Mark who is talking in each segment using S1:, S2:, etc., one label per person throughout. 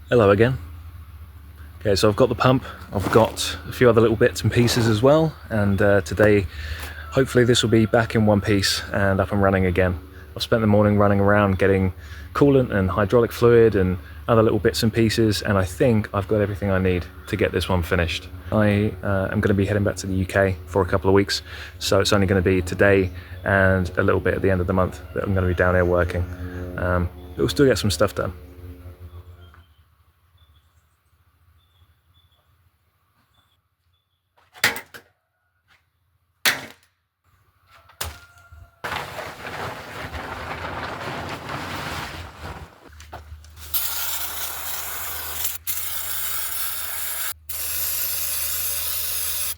S1: Hello again. Okay, so I've got the pump, I've got a few other little bits and pieces as well, and today hopefully this will be back in one piece and up and running again. I've spent the morning running around getting coolant and hydraulic fluid and other little bits and pieces, and I think I've got everything I need to get this one finished. I am going to be heading back to the UK for a couple of weeks, so it's only going to be today and a little bit at the end of the month that I'm going to be down here working. But we'll still get some stuff done.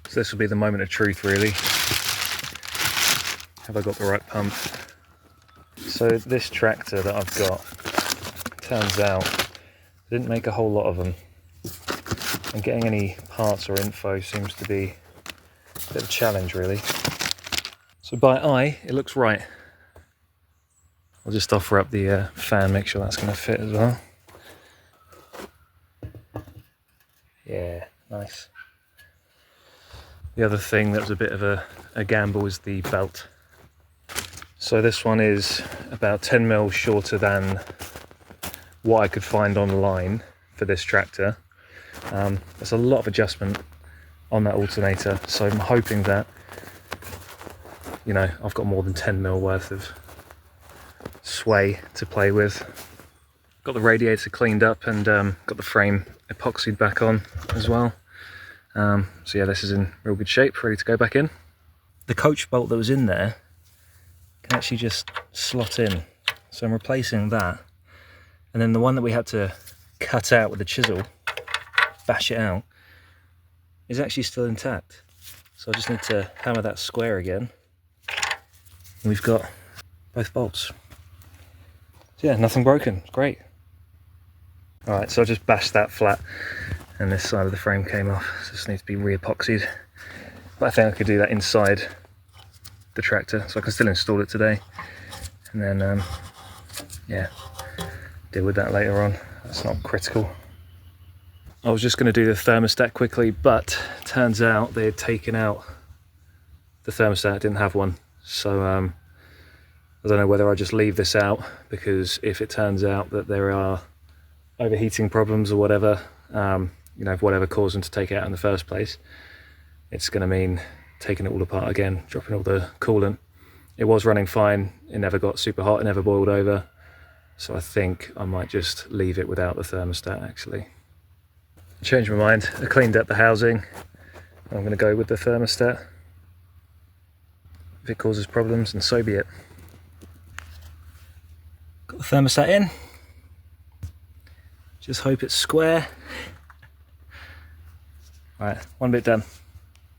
S1: So this will be the moment of truth, really. Have I got the right pump? So this tractor that I've got, turns out, I didn't make a whole lot of them. And getting any parts or info seems to be a bit of a challenge, really. So by eye, it looks right. I'll just offer up the fan, make sure that's going to fit as well. Yeah, nice. The other thing that was a bit of a gamble is the belt. So this one is about 10 mil shorter than what I could find online for this tractor. There's a lot of adjustment on that alternator, so I'm hoping that, you know, I've got more than 10 mil worth of sway to play with. Got the radiator cleaned up and got the frame epoxied back on as well. So yeah, this is in real good shape, ready to go back in. The coach bolt that was in there can actually just slot in, so I'm replacing that, and then the one that we had to cut out with a chisel, bash it out, is actually still intact. So I just need to hammer that square again, and we've got both bolts. So yeah, nothing broken, it's great. Alright, so I just bashed that flat and this side of the frame came off, so this needs to be re-epoxied. But I think I could do that inside the tractor, so I can still install it today. And then, yeah, deal with that later on. That's not critical. I was just going to do the thermostat quickly, but turns out they had taken out the thermostat, didn't have one. So I don't know whether I just leave this out, because if it turns out that there are overheating problems or whatever, you know, whatever caused them to take it out in the first place, it's going to mean taking it all apart again, dropping all the coolant. It was running fine, it never got super hot, it never boiled over, so I think I might just leave it without the thermostat actually. I changed my mind, I cleaned up the housing, I'm going to go with the thermostat. If it causes problems, then so be it. Got the thermostat in, just hope it's square. Right, one bit done.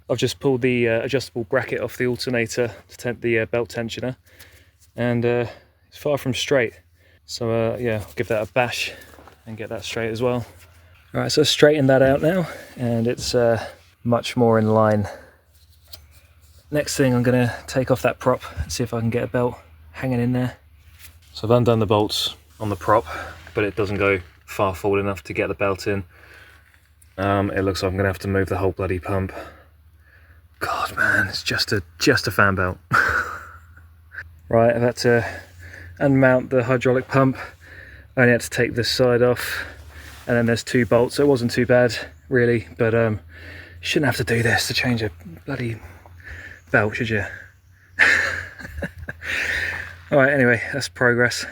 S1: I've just pulled the adjustable bracket off the alternator to the belt tensioner, and it's far from straight. So yeah, I'll give that a bash and get that straight as well. All right, so I've straightened that out now, and it's much more in line. Next thing, I'm gonna take off that prop and see if I can get a belt hanging in there. So I've undone the bolts on the prop, but it doesn't go far forward enough to get the belt in. It looks like I'm gonna have to move the whole bloody pump. God, man, it's just a fan belt. Right, I've had to unmount the hydraulic pump. I only had to take this side off, and then there's two bolts, so it wasn't too bad really, but shouldn't have to do this to change a bloody belt, should you? All right, anyway, that's progress.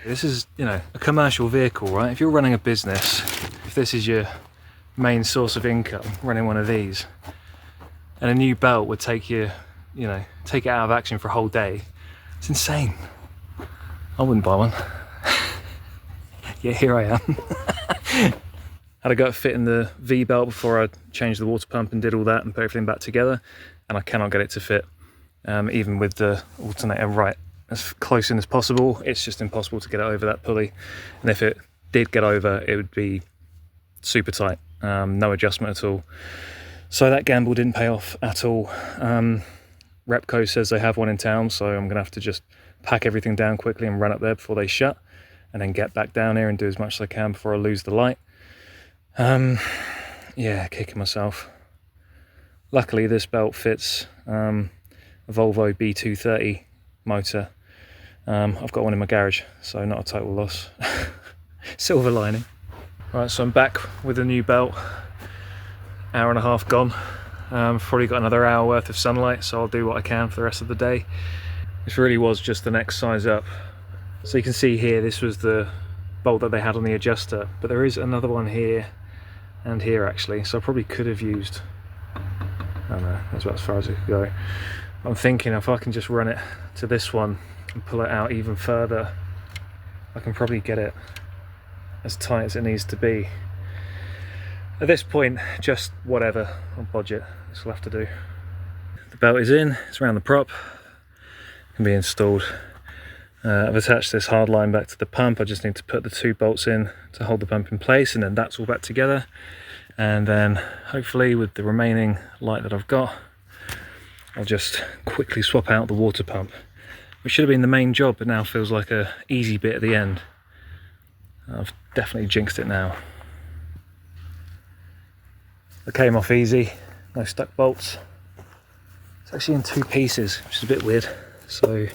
S1: This is, you know, a commercial vehicle, right? If you're running a business, if this is your main source of income, running one of these, and a new belt would take you, you know, take it out of action for a whole day, it's insane. I wouldn't buy one. Yeah, here I am. Had to go fit in the V-belt before I changed the water pump and did all that and put everything back together, and I cannot get it to fit, even with the alternator right as close in as possible. It's just impossible to get it over that pulley, and if it did get over, it would be super tight, no adjustment at all. So that gamble didn't pay off at all. Repco says they have one in town, so I'm gonna have to just pack everything down quickly and run up there before they shut, and then get back down here and do as much as I can before I lose the light. Yeah, kicking myself. Luckily this belt fits a Volvo B230 motor. I've got one in my garage, so not a total loss. Silver lining. Right, so I'm back with a new belt. Hour and a half gone. Probably got another hour worth of sunlight, so I'll do what I can for the rest of the day. This really was just the next size up. So you can see here, this was the bolt that they had on the adjuster, but there is another one here and here actually, so I probably could have used, I don't know, that's about as far as it could go. I'm thinking if I can just run it to this one and pull it out even further, I can probably get it as tight as it needs to be. At this point, just whatever on budget, this will have to do. The belt is in, it's around the prop, can be installed. I've attached this hard line back to the pump. I just need to put the 2 bolts in to hold the pump in place, and then that's all back together. And then hopefully with the remaining light that I've got, I'll just quickly swap out the water pump, which should have been the main job, but now feels like a easy bit at the end. I've definitely jinxed it now. It came off easy, no stuck bolts. It's actually in 2 pieces, which is a bit weird. So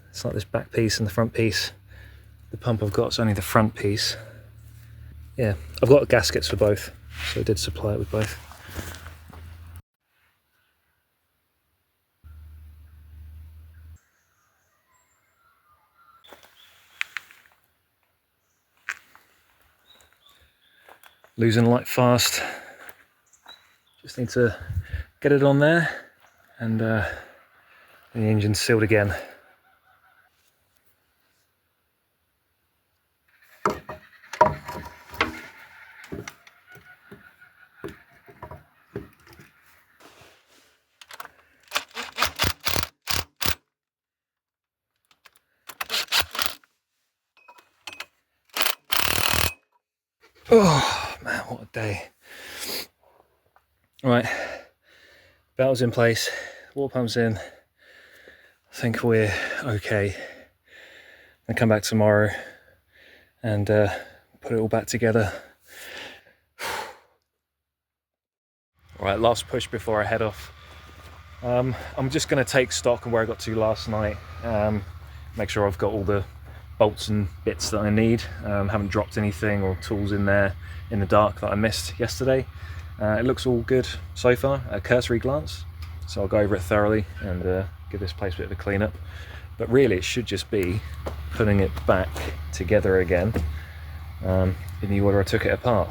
S1: it's like this back piece and the front piece. The pump I've got is only the front piece. Yeah, I've got gaskets for both, so I did supply it with both. Losing light fast. Just need to get it on there, and the engine's sealed again. Oh man, what a day. Right, belt's in place, water pump's in. I think we're okay. I'll come back tomorrow and put it all back together. Right, last push before I head off. I'm just going to take stock of where I got to last night. Make sure I've got all the bolts and bits that I need. Haven't dropped anything or tools in there in the dark that I missed yesterday. It looks all good so far at a cursory glance, so I'll go over it thoroughly and give this place a bit of a clean up. But really it should just be putting it back together again in the order I took it apart,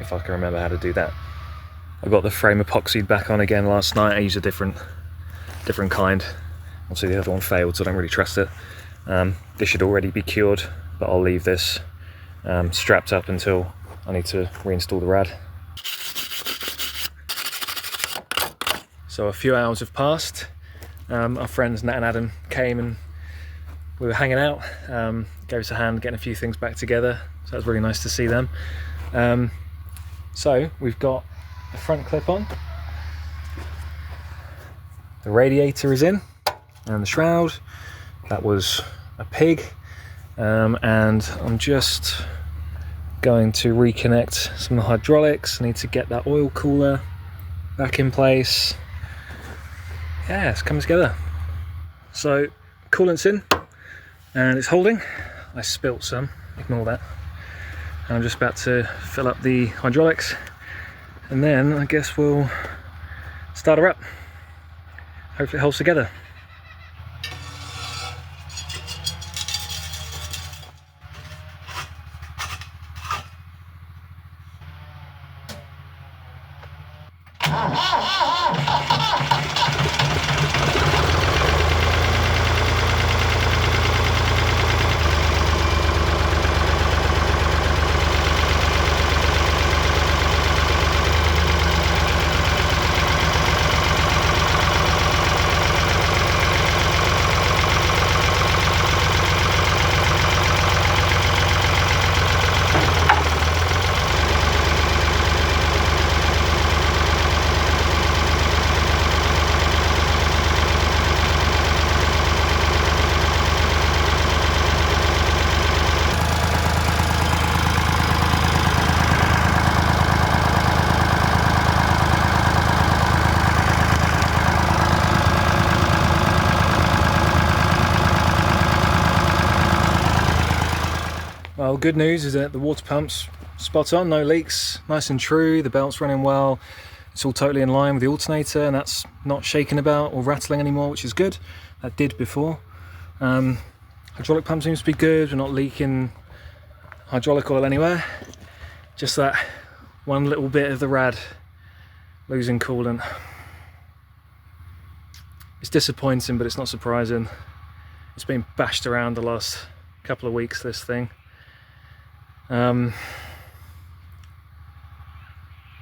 S1: if I can remember how to do that. I got the frame epoxied back on again last night. I used a different kind. Obviously the other one failed, so I don't really trust it. This should already be cured, but I'll leave this strapped up until I need to reinstall the rad. So a few hours have passed. Our friends Nat and Adam came and we were hanging out, gave us a hand getting a few things back together, so it was really nice to see them. So we've got the front clip on, the radiator is in, and the shroud, that was a pig, and I'm just going to reconnect some of the hydraulics. I need to get that oil cooler back in place. Yeah, it's coming together. So coolant's in and it's holding. I spilt some, ignore that. And I'm just about to fill up the hydraulics, and then I guess we'll start her up. Hopefully it holds together. Well, good news is that the water pump's spot on, no leaks, nice and true, the belt's running well, it's all totally in line with the alternator, and that's not shaking about or rattling anymore, which is good. That did before. Hydraulic pump seems to be good, we're not leaking hydraulic oil anywhere. Just that one little bit of the rad losing coolant. It's disappointing, but it's not surprising. It's been bashed around the last couple of weeks, this thing.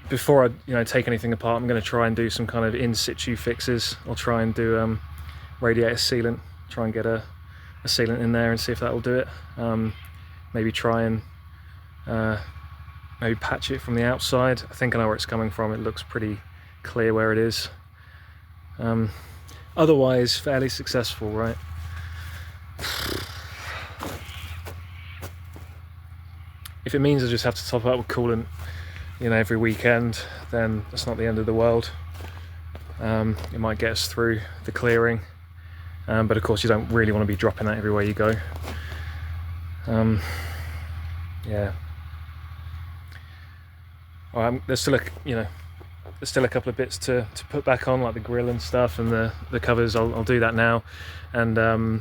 S1: Before I take anything apart, I'm going to try and do some kind of in situ fixes. I'll try and do radiator sealant, try and get a sealant in there and see if that will do it. Maybe try and maybe patch it from the outside. I think I know where it's coming from. It looks pretty clear where it is. Otherwise, fairly successful, right? If it means I just have to top up with coolant, every weekend, then that's not the end of the world. It might get us through the clearing, but of course you don't really want to be dropping that everywhere you go. Yeah. There's still a couple of bits to put back on, like the grill and stuff, and the covers. I'll do that now, and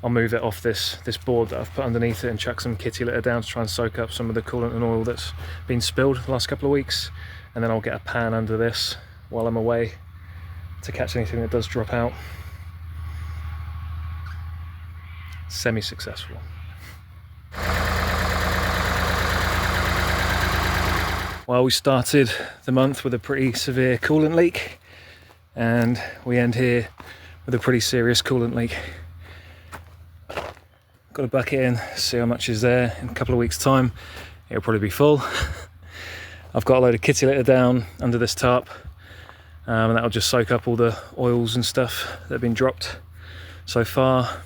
S1: I'll move it off this board that I've put underneath it and chuck some kitty litter down to try and soak up some of the coolant and oil that's been spilled the last couple of weeks, and then I'll get a pan under this while I'm away to catch anything that does drop out. Semi-successful. Well, we started the month with a pretty severe coolant leak, and we end here with a pretty serious coolant leak. Got a bucket in, see how much is there. In a couple of weeks' time, it'll probably be full. I've got a load of kitty litter down under this tarp, and that'll just soak up all the oils and stuff that have been dropped so far.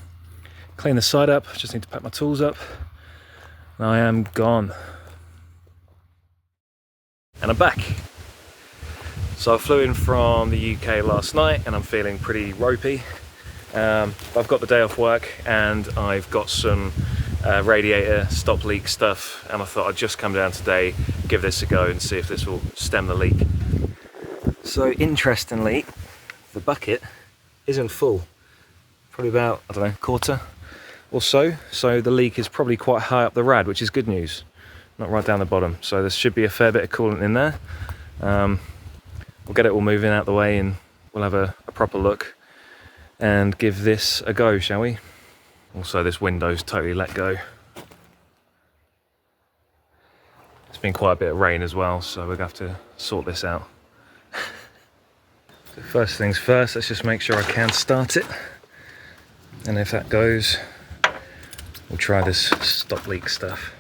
S1: Clean the side up, just need to pack my tools up, and I am gone. And I'm back. So I flew in from the UK last night and I'm feeling pretty ropey. I've got the day off work and I've got some radiator stop leak stuff, and I thought I'd just come down today, give this a go and see if this will stem the leak. So interestingly, the bucket isn't full. Probably about, I don't know, quarter or so. So the leak is probably quite high up the rad, which is good news. Not right down the bottom. So there should be a fair bit of coolant in there. We'll get it all moving out the way and we'll have a proper look and give this a go, shall we? Also, this window's totally let go. It's been quite a bit of rain as well, so we're gonna have to sort this out. So first things first, let's just make sure I can start it. And if that goes, we'll try this stop leak stuff.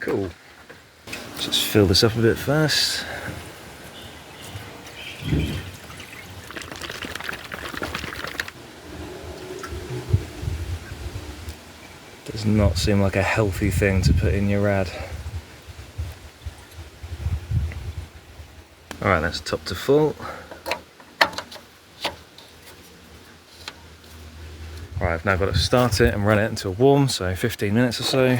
S1: Cool. Just fill this up a bit first. Does not seem like a healthy thing to put in your rad. Alright, that's top to full. Alright, I've now got to start it and run it until warm, so 15 minutes or so.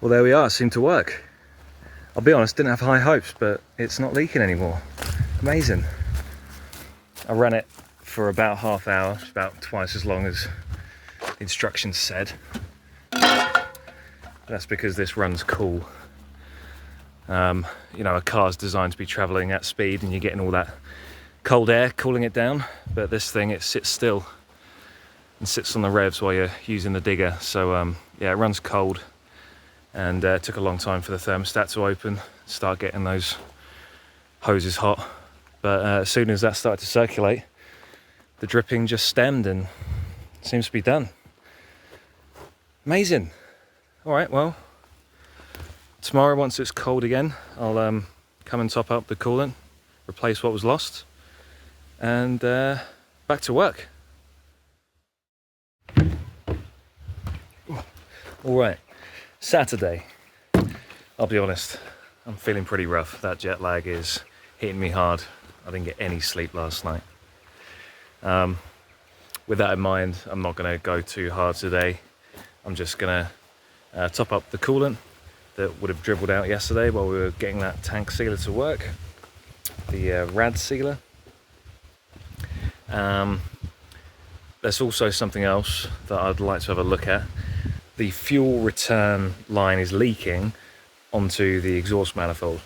S1: Well, there we are, it seemed to work. I'll be honest, didn't have high hopes, but it's not leaking anymore. Amazing. I ran it for about half hour, about twice as long as the instructions said. That's because this runs cool. You know, a car's designed to be traveling at speed and you're getting all that cold air cooling it down, but this thing, it sits still and sits on the revs while you're using the digger. So yeah, it runs cold, and it took a long time for the thermostat to open, start getting those hoses hot. But as soon as that started to circulate, the dripping just stemmed and seems to be done. Amazing. All right, well, tomorrow, once it's cold again, I'll come and top up the coolant, replace what was lost, and back to work. All right, Saturday. I'll be honest, I'm feeling pretty rough. That jet lag is hitting me hard. I didn't get any sleep last night. With that in mind, I'm not going to go too hard today. I'm just going to top up the coolant that would have dribbled out yesterday while we were getting that tank sealer to work, the rad sealer. There's also something else that I'd like to have a look at. The fuel return line is leaking onto the exhaust manifold.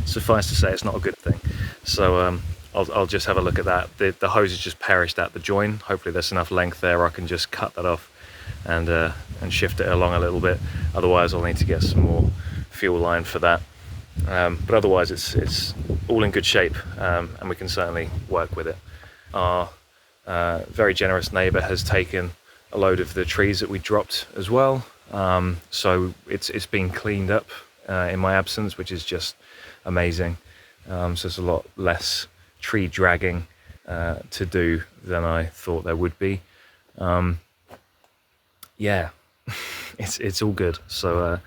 S1: Suffice to say, it's not a good thing. So I'll just have a look at that. The hose has just perished at the join. Hopefully there's enough length there I can just cut that off and shift it along a little bit. Otherwise I'll need to get some more fuel line for that. But otherwise it's all in good shape, and we can certainly work with it. Our very generous neighbour has taken a load of the trees that we dropped as well, so it's been cleaned up in my absence, which is just amazing. So there's a lot less tree dragging to do than I thought there would be. Yeah, it's all good. So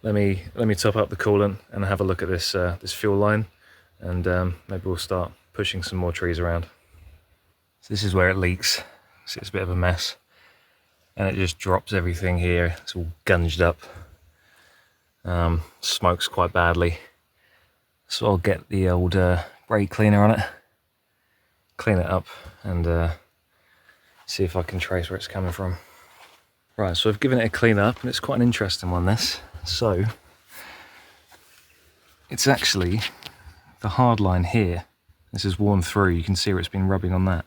S1: let me top up the coolant and have a look at this this fuel line, and maybe we'll start pushing some more trees around. So this is where it leaks. So it's a bit of a mess, and it just drops everything here. It's all gunged up. Smokes quite badly. So I'll get the old brake cleaner on it, clean it up, and see if I can trace where it's coming from. Right, so I've given it a clean up, and it's quite an interesting one, this. So it's actually the hard line here. This is worn through. You can see where it's been rubbing on that.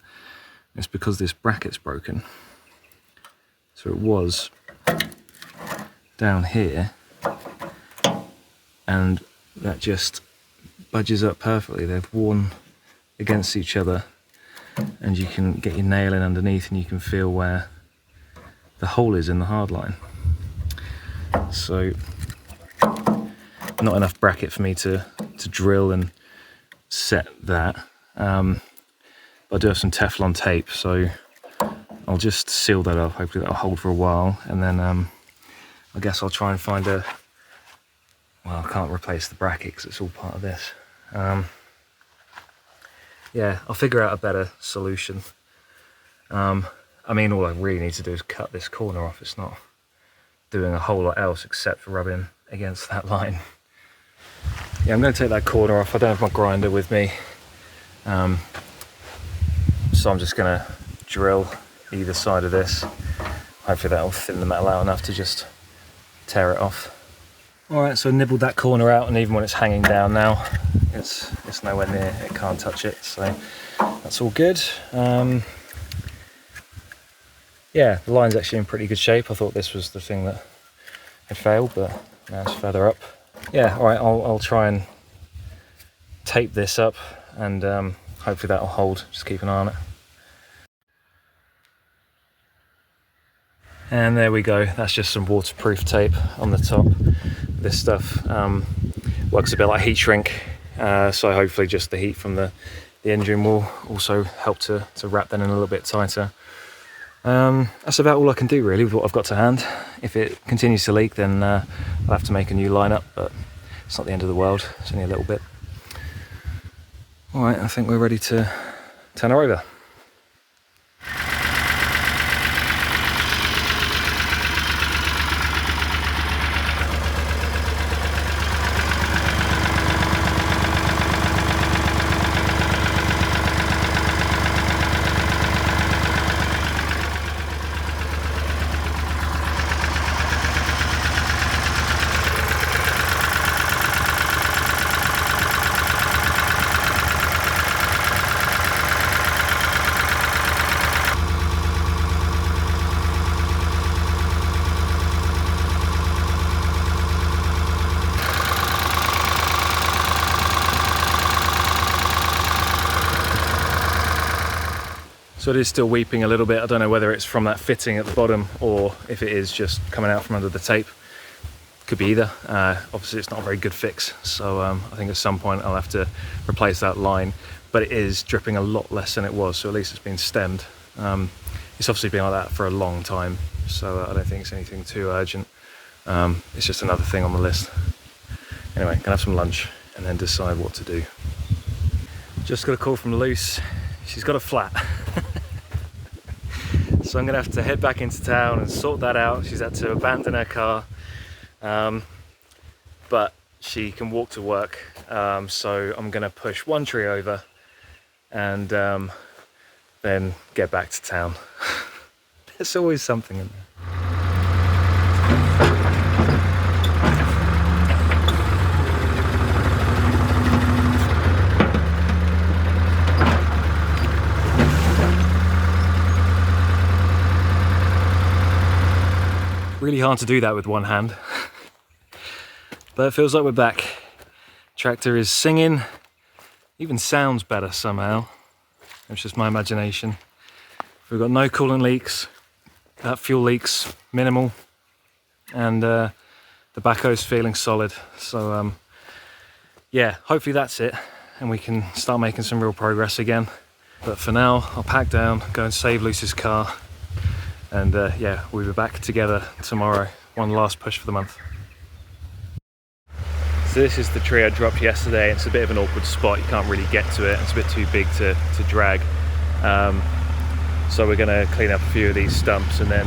S1: It's because this bracket's broken. So it was down here, and that just budges up perfectly. They've worn against each other, and you can get your nail in underneath and you can feel where the hole is in the hard line. So not enough bracket for me to drill and set that. I do have some Teflon tape, so I'll just seal that up. Hopefully that'll hold for a while, and then I guess I'll try and find a, well, I can't replace the bracket because it's all part of this. Yeah, I'll figure out a better solution. I mean, all I really need to do is cut this corner off. It's not doing a whole lot else except for rubbing against that line. Yeah, I'm going to take that corner off. I don't have my grinder with me, so I'm just going to drill either side of this. Hopefully that'll thin the metal out enough to just tear it off. Alright, so I nibbled that corner out, and even when it's hanging down now, it's nowhere near, it can't touch it, so that's all good. Yeah, the line's actually in pretty good shape. I thought this was the thing that had failed, but now it's further up. Yeah, alright, I'll try and tape this up, and hopefully that'll hold. Just keep an eye on it. And there we go, that's just some waterproof tape on the top. This stuff works a bit like heat shrink, so hopefully just the heat from the engine will also help to wrap that in a little bit tighter. That's about all I can do really with what I've got to hand. If it continues to leak, then I'll have to make a new lineup, but it's not the end of the world, it's only a little bit. Alright, I think we're ready to turn her over. So it is still weeping a little bit. I don't know whether it's from that fitting at the bottom or if it is just coming out from under the tape. Could be either. Obviously it's not a very good fix, so I think at some point I'll have to replace that line, but it is dripping a lot less than it was, so at least it's been stemmed. It's obviously been like that for a long time, so I don't think it's anything too urgent. It's just another thing on the list. Anyway, gonna have some lunch and then decide what to do. Just got a call from Luce. She's got a flat. So I'm gonna have to head back into town and sort that out. She's had to abandon her car, but she can walk to work. So I'm gonna push one tree over and then get back to town. There's always something in there. Really hard to do that with one hand, but it feels like we're back. Tractor is singing, even sounds better somehow. It's just my imagination. We've got no coolant leaks, fuel leaks minimal, and the backhoe's feeling solid. So yeah, hopefully that's it and we can start making some real progress again. But for now, I'll pack down, go and save Luce's car, and yeah, we'll be back together tomorrow. One last push for the month. So this is the tree I dropped yesterday. It's a bit of an awkward spot, you can't really get to it. It's a bit too big to drag. So we're gonna clean up a few of these stumps and then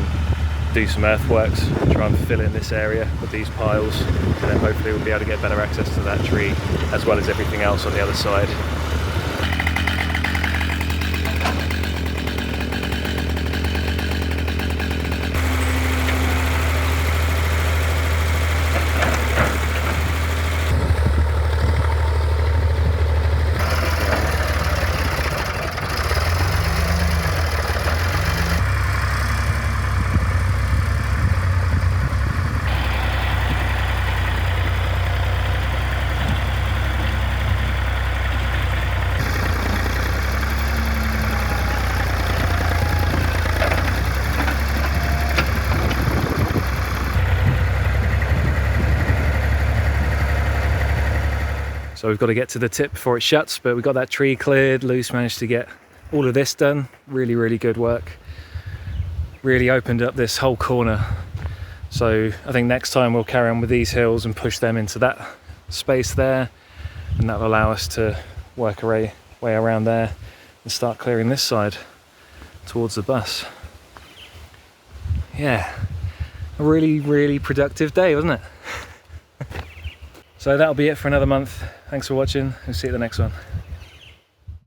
S1: do some earthworks, try and fill in this area with these piles, and then hopefully we'll be able to get better access to that tree as well as everything else on the other side. So we've got to get to the tip before it shuts, but we got that tree cleared. Luce managed to get all of this done. Really, really good work. Really opened up this whole corner. So I think next time we'll carry on with these hills and push them into that space there, and that'll allow us to work our way around there and start clearing this side towards the bus. Yeah, a really, really productive day, wasn't it? So that'll be it for another month. Thanks for watching, and see you at the next one.